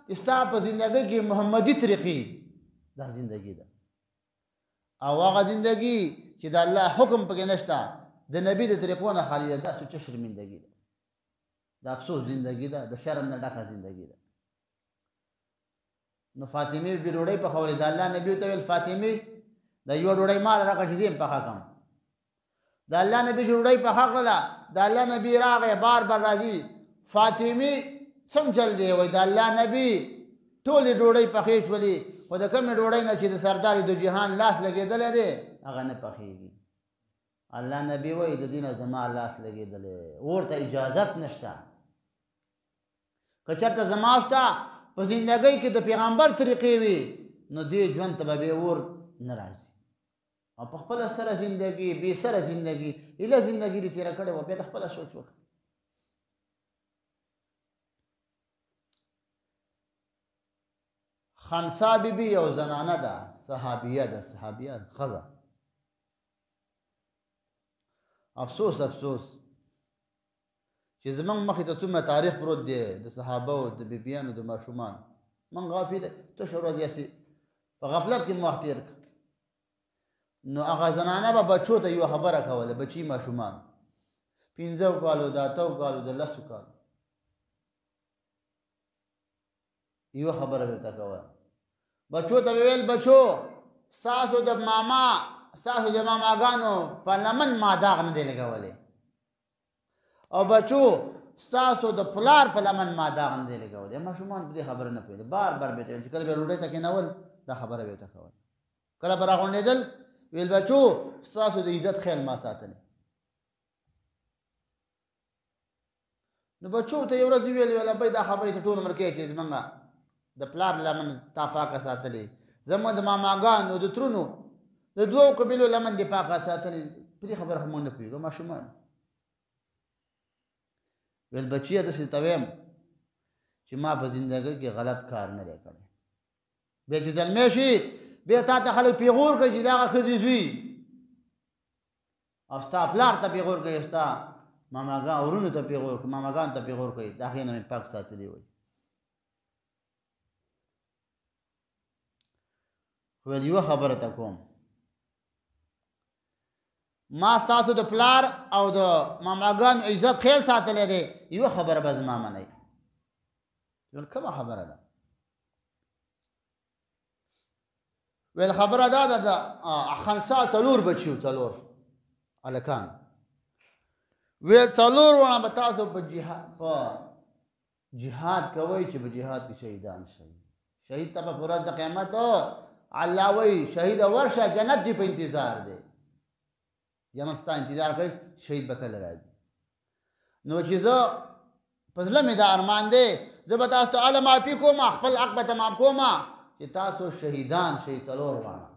چې ستا په زندګۍ کې محمدي طریقې دا زندګي ده او هغه زندګي چې د الله حکم پکې نشته د نبی د طریقو نه خالي ده دا سوچ شرمندګي ده د افسوس زندگی ده د شرم نه ډکه زندگی ده نو فاطمه بي ډوډۍ پخولې د الله نبی ته ویل فاطمه د یو ډوډۍ مال راکړه چې زم پخا کم د الله نبی ډوډۍ پخا کړله د الله نبی راغی بار بار راځي فاطمه څنګه چل دی وای د الله نبی ټولې ډوډۍ پخې شولې خو د کومې ډوډۍ نه چې د سردار د جهان لاس لګېدل دی هغه نه پخېږي الله نبی وای د دینه زما لاس لګېدل ورته اجازت نشته که چېرته زما شته په زندګۍ کې د پیغمبر طریقې وي نو دې ژوند ته به اور نه راځي او په خپله سره زندګي بې سره زندګي ایله زندګي دې تېره کړې وه بیا د خپله سوچ وکړه خنسا بیبي یو زنانه ده صحابیه ده صحابیه ښځه افسوس افسوس چې زمونږ مخې ته څومره تاریخ پروت دی د صحابه او د بیبیانو د ماشومان من غافل تشه ورځ یاسې په غفلت کې مو وخت تېر کړ نو هغه زنانه به بچو ته یوه خبره کوله بچي ماشومان 15 کالو د 8 کالو د 10 کالو یوه خبره ورته کوله بچو ته ویل بچو ستاسو د ماما ستاسو د ماماګانو په لمن ما داغ نه دی لګولی او بچو ستاسو د پلار په لمن ما داغ نه دی لګولی ماشومان په دې خبره نه پوهېدل بار بار به یې ویل چې کله به یې ډوډۍ ته کېنول دا خبره به یې ورته کوله کله به راغونډېدل ویل بچو ستاسو د عزت خیال ما ساتلی نو بچو ته یو ورځ ویلې ویل ابۍ دا خبرې ته ټول عمر کوې چې زمونږ د پلار لمن تا پاکه ساتلې زموږ د ماماګانو د ترونو د دوو قبیلو لمن دې پاکه ساتلې په دې خبره خو موږ نه پوهېږو ماشومان ویل بچیه داسې ته ویم چې ما په زندګۍ کې غلط کار نه دی کړی بیا چې زلمی شي بیا تا ته خلک پیغور کوي چې د هغه ښځې زوی او ستا پلار ته پیغور کوي ستا ماماګان ورونو ته پیغور کوي ماماګانو ته پیغور کوي د هغې نه مې پاک ساتلي وایي ویل یوه خبره ته کوم ما ستاسو د پلار او د ماماګانو عزت خیال ساتلی دی یوه خبره به زما منئ ویل کومه خبره ده ویل خبره دا ده د خنسا 4 بچي و 4 هلکان ویل 4 ونه به تاسو په جهاد کوئ چې په جهاد کې شهیدان شئ شهید ته به په ورځ د قیامت الله وایي شهید ورشه جنت دې په انتظار دی جنت ستا انتظار کوي شهید به کله راځي نو چې زه په زړه مې دا ارمان دی زه به تاسو ته هله معافي کوم خپل حق به تمام کوم چې تاسو شهیدان شئ 4 وانه